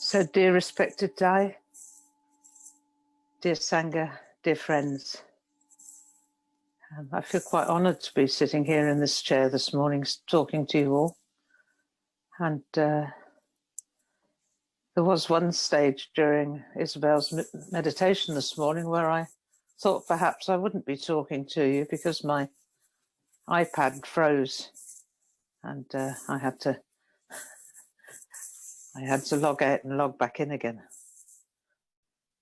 So, dear respected Dai, dear Sangha, dear friends, I feel quite honoured to be sitting here in this chair this morning talking to you all. And there was one stage during Isabelle's meditation this morning where I thought perhaps I wouldn't be talking to you because my iPad froze and I had to log out and log back in again.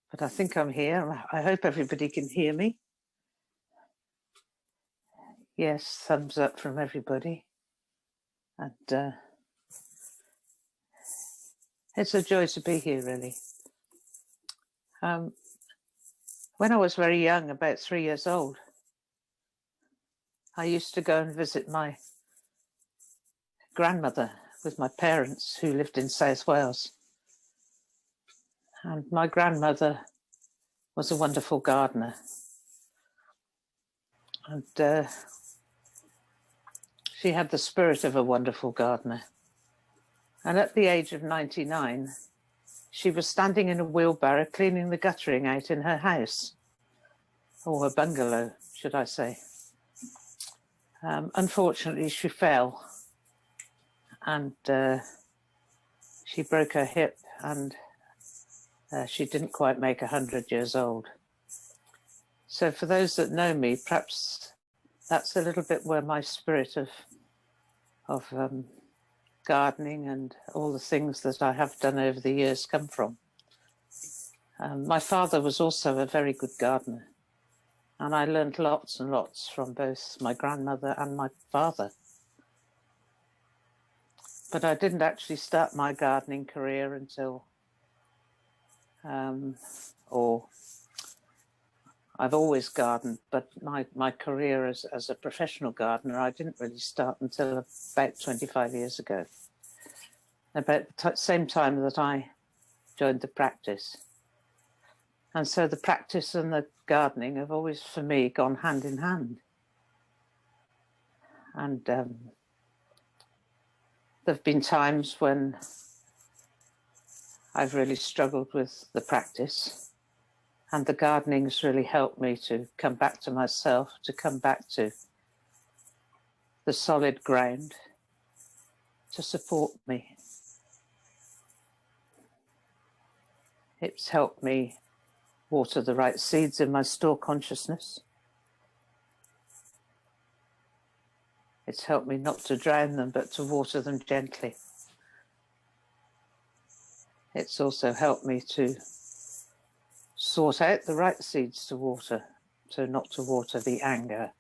But I think I'm here. I hope everybody can hear me. Yes, thumbs up from everybody. And it's a joy to be here, really. When I was very young, about 3 years old, I used to go and visit my grandmother with my parents who lived in South Wales. And my grandmother was a wonderful gardener. And she had the spirit of a wonderful gardener. And at the age of 99, she was standing in a wheelbarrow cleaning the guttering out in her house, or her bungalow, should I say. Unfortunately, she fell and she broke her hip, and she didn't quite make 100 years old. So for those that know me, perhaps that's a little bit where my spirit of gardening and all the things that I have done over the years come from. My father was also a very good gardener, and I learned lots and lots from both my grandmother and my father. But I didn't actually start my gardening career until, I've always gardened, but my career as a professional gardener, I didn't really start until about 25 years ago, about the same time that I joined the practice. And so the practice and the gardening have always, for me, gone hand in hand. And there have been times when I've really struggled with the practice, and the gardening's really helped me to come back to myself, to come back to the solid ground, to support me. It's helped me water the right seeds in my store consciousness. It's helped me not to drown them, but to water them gently. It's also helped me to sort out the right seeds to water, so not to water the anger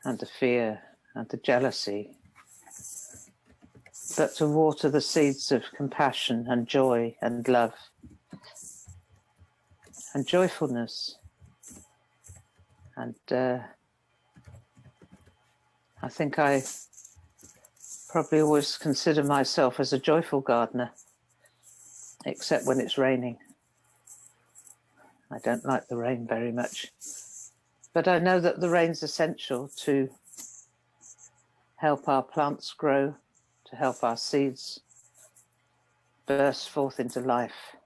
and the fear and the jealousy, but to water the seeds of compassion and joy and love and joyfulness. And I think I probably always consider myself as a joyful gardener, except when it's raining. I don't like the rain very much, but I know that the rain's essential to help our plants grow, to help our seeds burst forth into life.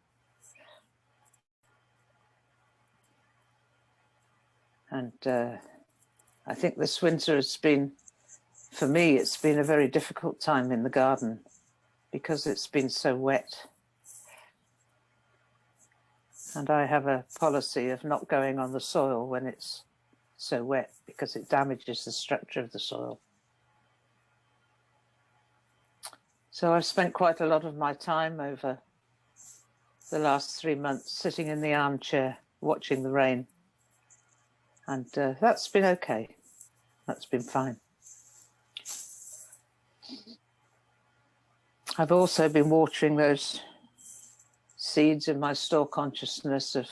And I think this winter has been, for me, it's been a very difficult time in the garden because it's been so wet. And I have a policy of not going on the soil when it's so wet because it damages the structure of the soil. So I've spent quite a lot of my time over the last 3 months sitting in the armchair watching the rain. And that's been okay. That's been fine. I've also been watering those seeds in my store consciousness of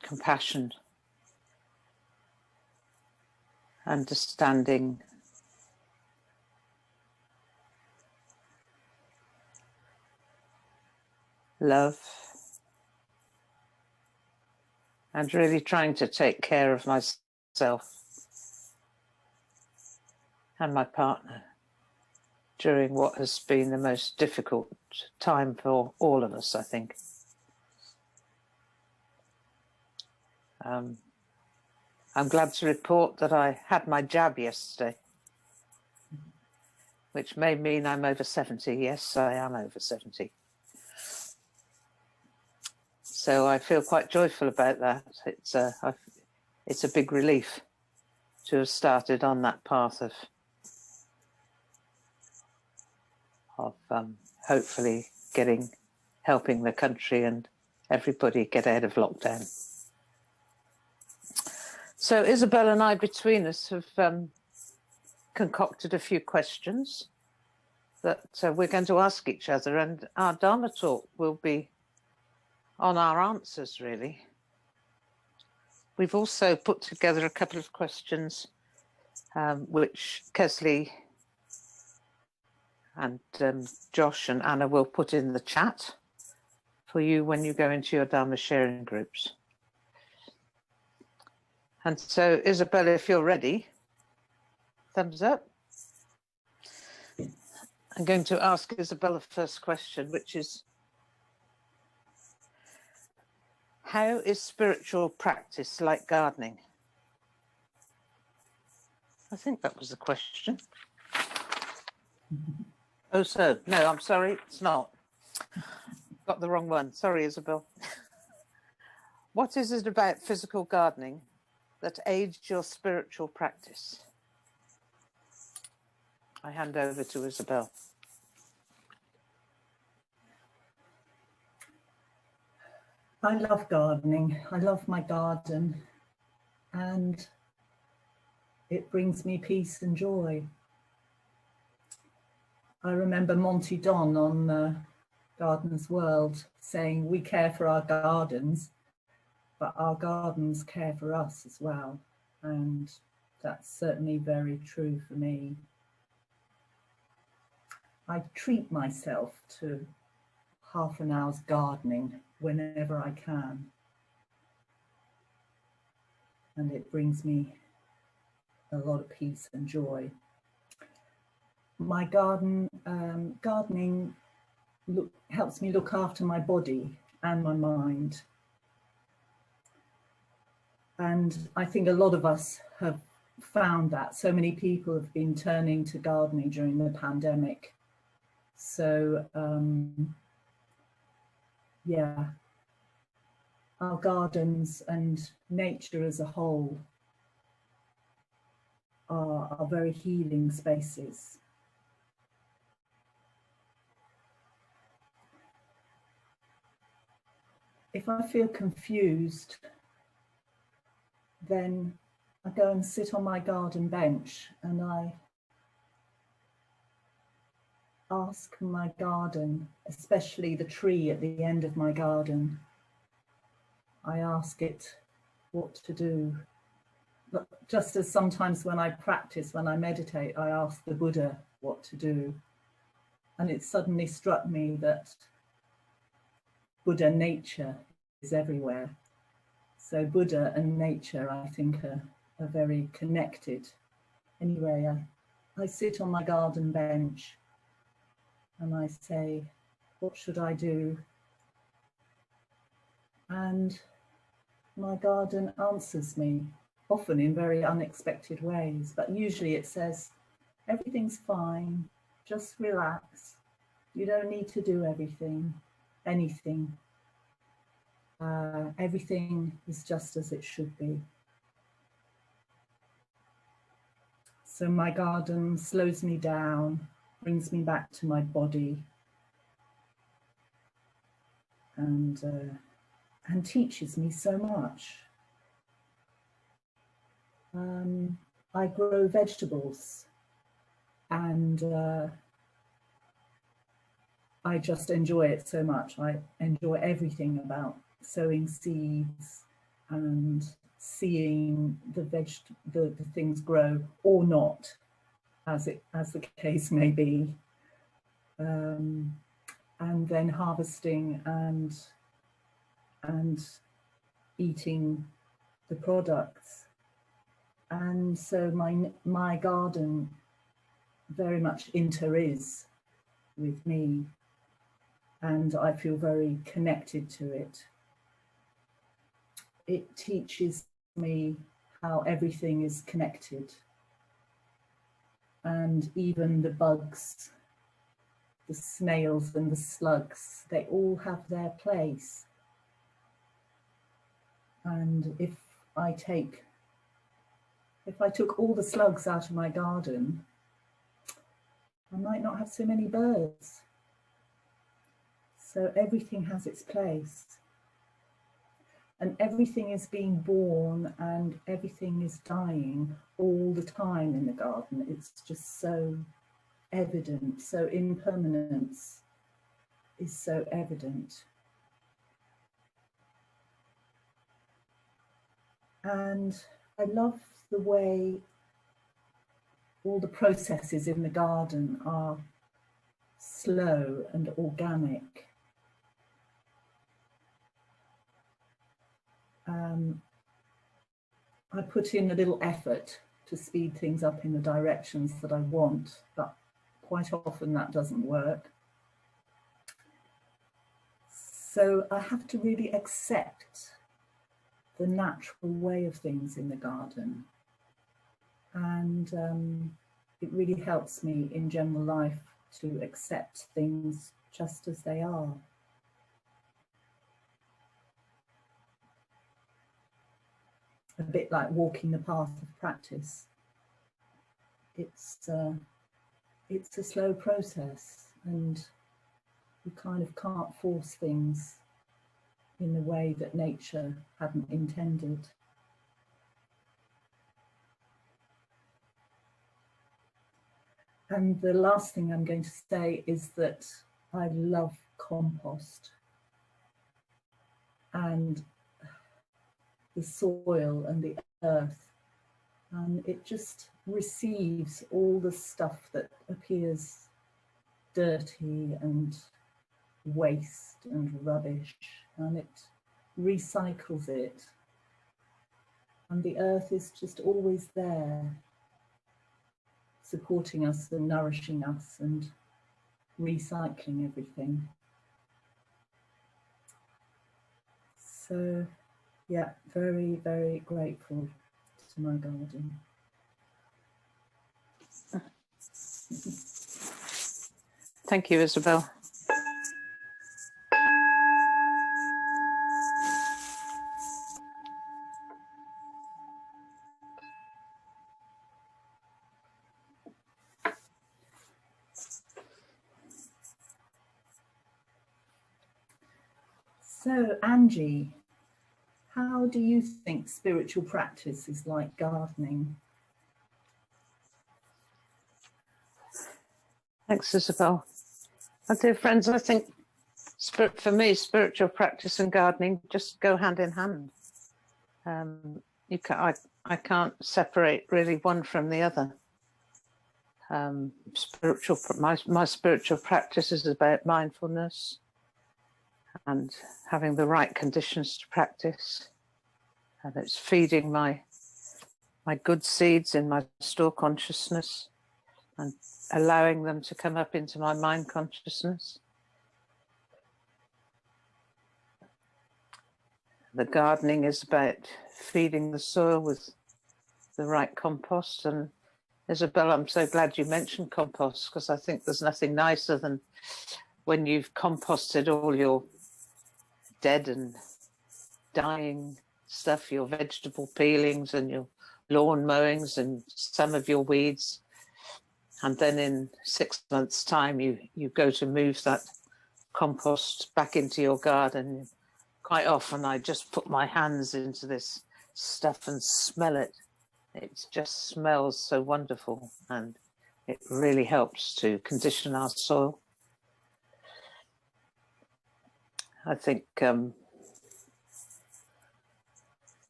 compassion, understanding, love, and really trying to take care of myself and my partner. during what has been the most difficult time for all of us, I think. I'm glad to report that I had my jab yesterday, which may mean I'm over 70. Yes, I am over 70. So I feel quite joyful about that. It's a big relief to have started on that path of hopefully helping the country and everybody get out of lockdown. So Isabelle and I, between us, have concocted a few questions that we're going to ask each other, and our Dharma Talk will be on our answers, really. We've also put together a couple of questions which Kesley and Josh and Anna will put in the chat for you when you go into your Dharma sharing groups. And so, Isabelle, if you're ready, thumbs up. I'm going to ask Isabelle the first question, which is, how is spiritual practice like gardening? I think that was the question. Oh, so, no, I'm sorry, it's not. Got the wrong one. Sorry, Isabelle. What is it about physical gardening that aids your spiritual practice? I hand over to Isabelle. I love gardening. I love my garden, and it brings me peace and joy. I remember Monty Don on Gardeners World saying, we care for our gardens, but our gardens care for us as well. And that's certainly very true for me. I treat myself to half an hour's gardening whenever I can. And it brings me a lot of peace and joy. My gardening helps me look after my body and my mind. And I think a lot of us have found that. So many people have been turning to gardening during the pandemic. So, yeah, our gardens and nature as a whole are very healing spaces. If I feel confused, then I go and sit on my garden bench and I ask my garden, especially the tree at the end of my garden, I ask it what to do. But just as sometimes when I practice, when I meditate, I ask the Buddha what to do. And it suddenly struck me that Buddha nature is everywhere. So Buddha and nature, I think, are very connected. Anyway, I sit on my garden bench and I say, what should I do? And my garden answers me, often in very unexpected ways, but usually it says, everything's fine, just relax. You don't need to do anything. Everything is just as it should be. So my garden slows me down, brings me back to my body, and teaches me so much. I grow vegetables, and I just enjoy it so much. I enjoy everything about sowing seeds and seeing the things grow or not, as the case may be, and then harvesting and eating the products. And so my garden very much is with me, and I feel very connected to it. It teaches me how everything is connected, and even the bugs, the snails and the slugs, they all have their place. And if I took all the slugs out of my garden, I might not have so many birds. So everything has its place. And everything is being born and everything is dying all the time in the garden. It's just so evident. So impermanence is so evident. And I love the way all the processes in the garden are slow and organic. I put in a little effort to speed things up in the directions that I want, but quite often that doesn't work. So I have to really accept the natural way of things in the garden. And it really helps me in general life to accept things just as they are. A bit like walking the path of practice. It's a slow process, and you kind of can't force things in the way that nature hadn't intended. And the last thing I'm going to say is that I love compost and the soil and the earth, and it just receives all the stuff that appears dirty and waste and rubbish, and it recycles it, and the earth is just always there, supporting us and nourishing us and recycling everything. So yeah, very, very grateful to my garden. Thank you, Isabelle. So, Angie, how do you think spiritual practice is like gardening? Thanks, Isabelle. My dear friends, I think for me, spiritual practice and gardening just go hand in hand. I can't separate really one from the other. My spiritual practice is about mindfulness and having the right conditions to practice, and it's feeding my good seeds in my store consciousness and allowing them to come up into my mind consciousness. The gardening is about feeding the soil with the right compost. And Isabelle, I'm so glad you mentioned compost, because I think there's nothing nicer than when you've composted all your dead and dying stuff, your vegetable peelings and your lawn mowings and some of your weeds. And then in 6 months' time, you go to move that compost back into your garden. Quite often I just put my hands into this stuff and smell it. It just smells so wonderful, and it really helps to condition our soil. I think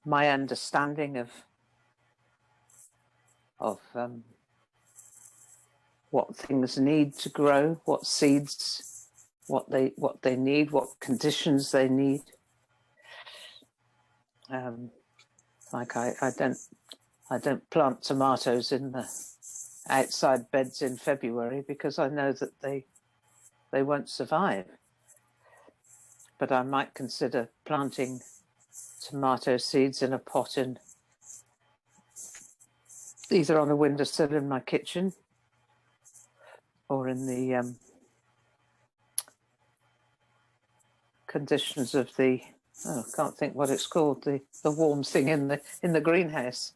my understanding of what things need to grow, what seeds, what they need, what conditions they need. Like I don't plant tomatoes in the outside beds in February because I know that they won't survive. But I might consider planting tomato seeds in a pot in either on a windowsill in my kitchen or in the conditions of the, I can't think what it's called, the warm thing in the greenhouse.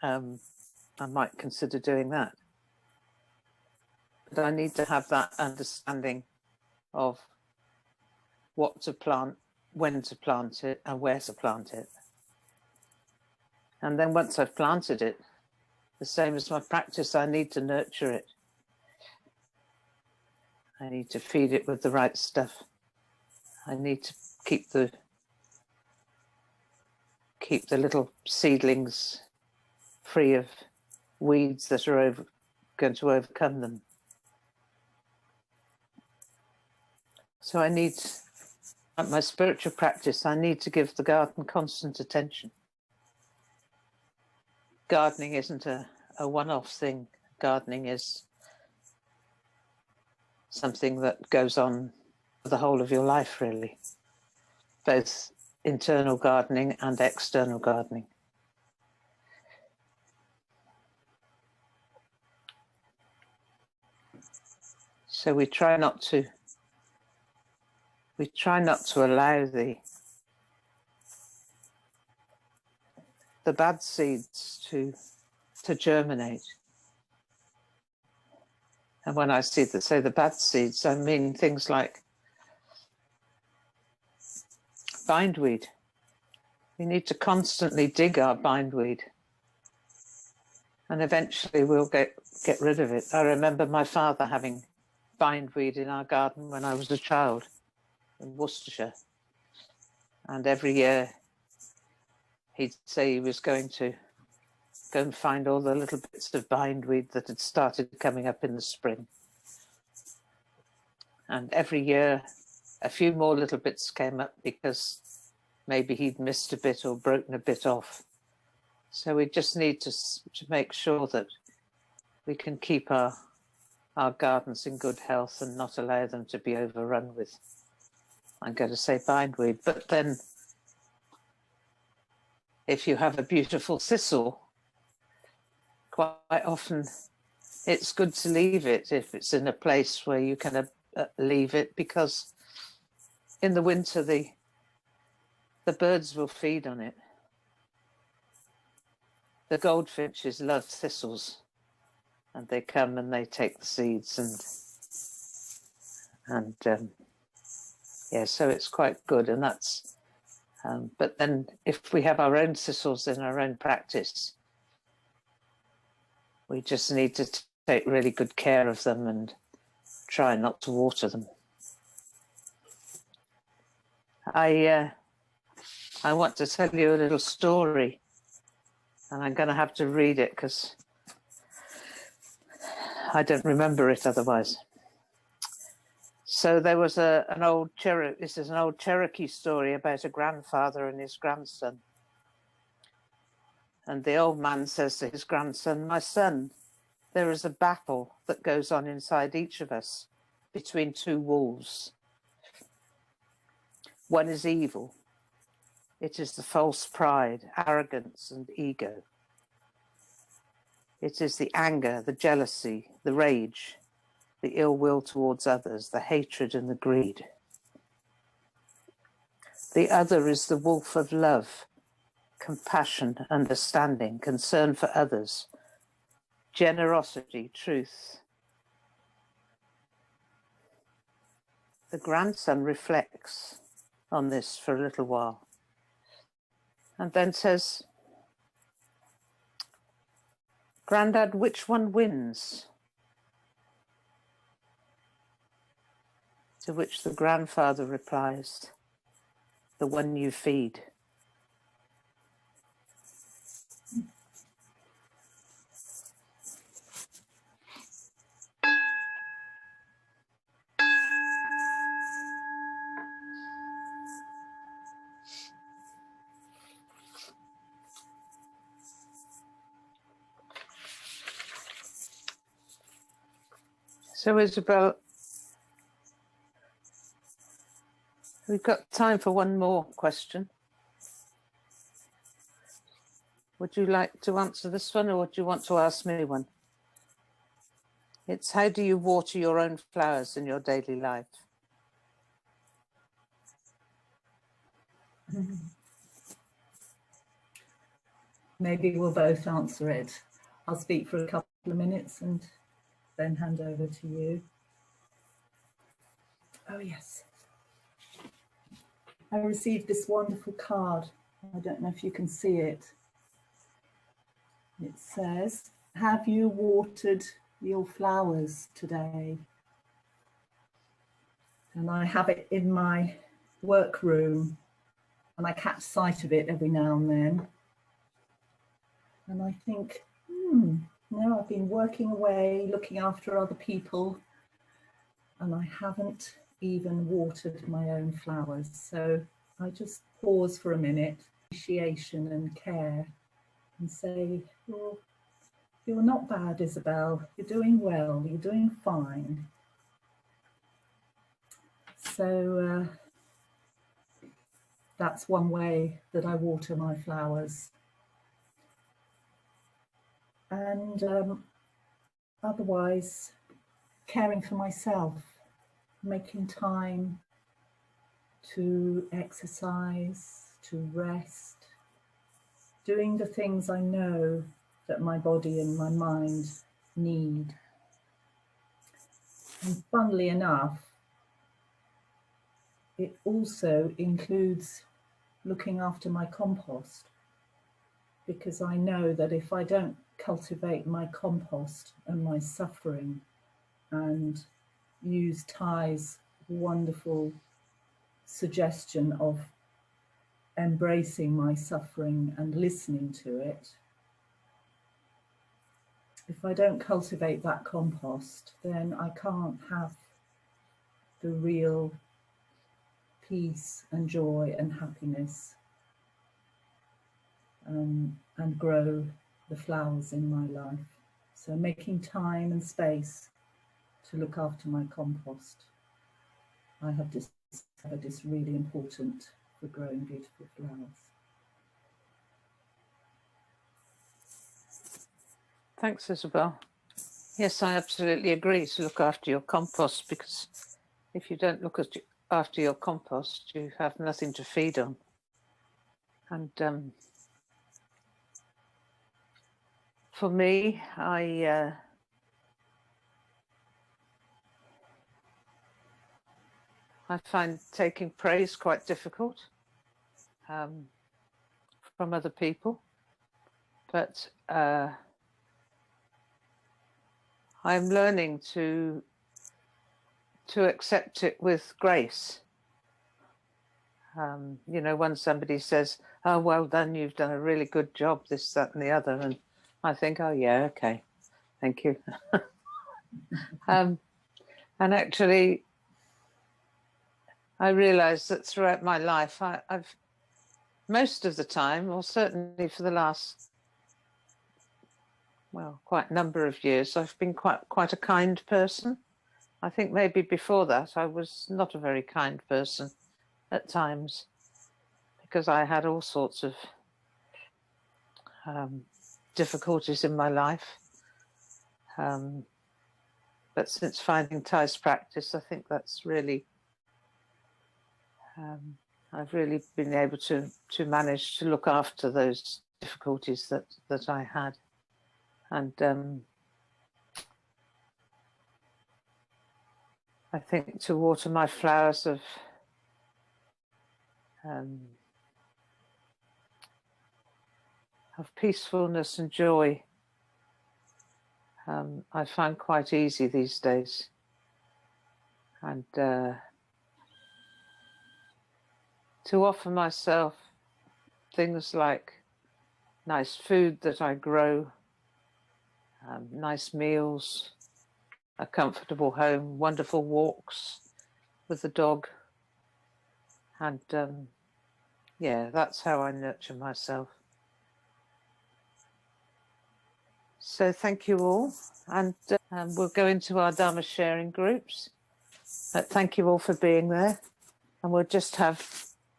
I might consider doing that. But I need to have that understanding of what to plant, when to plant it, and where to plant it. And then once I've planted it, the same as my practice, I need to nurture it. I need to feed it with the right stuff. I need to keep the little seedlings free of weeds that are going to overcome them. So I need, at my spiritual practice, I need to give the garden constant attention. Gardening isn't a one-off thing. Gardening is something that goes on for the whole of your life, really. Both internal gardening and external gardening. So we try not to allow the bad seeds to germinate. And when I say the bad seeds, I mean things like bindweed. We need to constantly dig our bindweed, and eventually we'll get rid of it. I remember my father having bindweed in our garden when I was a child in Worcestershire, and every year he'd say he was going to go and find all the little bits of bindweed that had started coming up in the spring. And every year a few more little bits came up because maybe he'd missed a bit or broken a bit off. So we just need to make sure that we can keep our gardens in good health and not allow them to be overrun with, I'm going to say, bindweed. But then if you have a beautiful thistle, quite often it's good to leave it if it's in a place where you can leave it, because in the winter the birds will feed on it. The goldfinches love thistles, and they come and they take the seeds, and yeah, so it's quite good. And that's but then if we have our own thistles in our own practice, we just need to take really good care of them and try not to water them. I want to tell you a little story, and I'm going to have to read it because I don't remember it otherwise. So there was an old Cherokee. This is an old Cherokee story about a grandfather and his grandson. And the old man says to his grandson, "My son, there is a battle that goes on inside each of us between two wolves. One is evil. It is the false pride, arrogance, and ego. It is the anger, the jealousy, the rage, the ill will towards others, the hatred and the greed. The other is the wolf of love, compassion, understanding, concern for others, generosity, truth." The grandson reflects on this for a little while and then says, "Grandad, which one wins?" To which the grandfather replies, "The one you feed." So Isabelle, we've got time for one more question. Would you like to answer this one, or do you want to ask me one? It's how do you water your own flowers in your daily life? Maybe we'll both answer it. I'll speak for a couple of minutes and then hand over to you. Oh, yes. I received this wonderful card. I don't know if you can see it. It says, have you watered your flowers today? And I have it in my workroom, and I catch sight of it every now and then. And I think, no, I've been working away, looking after other people, and I haven't even watered my own flowers. So I just pause for a minute, appreciation and care, and say, well, you're not bad, Isabelle. You're doing well. You're doing fine. So that's one way that I water my flowers. And otherwise, caring for myself, making time to exercise, to rest, doing the things I know that my body and my mind need. And funnily enough, it also includes looking after my compost, because I know that if I don't cultivate my compost and my suffering and use Ty's wonderful suggestion of embracing my suffering and listening to it, if I don't cultivate that compost, then I can't have the real peace and joy and happiness and grow the flowers in my life. So making time and space to look after my compost, I have discovered is really important for growing beautiful flowers. Thanks, Isabelle. Yes, I absolutely agree to look after your compost, because if you don't look after your compost, you have nothing to feed on. And for me, I find taking praise quite difficult from other people, but I'm learning to accept it with grace. You know, when somebody says, "Oh, well done, you've done a really good job," this, that, and the other, and I think, "Oh, yeah, okay, thank you." And actually, I realized that throughout my life, I've most of the time, or certainly for the last, well, quite a number of years, I've been quite a kind person. I think maybe before that I was not a very kind person at times, because I had all sorts of difficulties in my life. But since finding Thai's practice, I think that's really, I've really been able to manage to look after those difficulties that I had. And I think to water my flowers of peacefulness and joy, I find quite easy these days. And to offer myself things like nice food that I grow, nice meals, a comfortable home, wonderful walks with the dog. And yeah, that's how I nurture myself. So thank you all, and we'll go into our Dharma sharing groups. But thank you all for being there, and we'll just have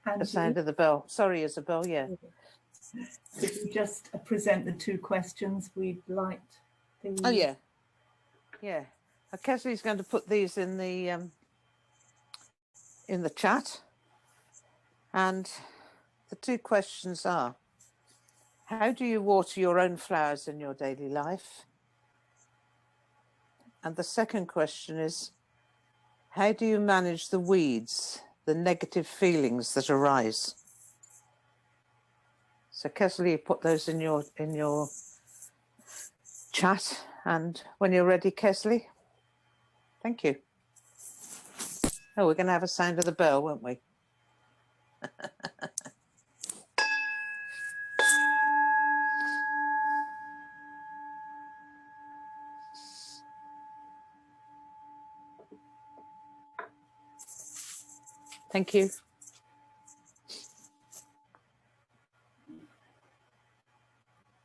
Angie, the sound of the bell. Sorry, Isabelle, yeah. Could you just present the 2 questions we'd like? Oh, yeah. Yeah. Kesley's going to put these in the chat. And the 2 questions are, how do you water your own flowers in your daily life? And the second question is, how do you manage the weeds, the negative feelings that arise? So Kesley, put those in your chat, and when you're ready, Kesley. Thank you. Oh, we're going to have a sound of the bell, won't we? Thank you.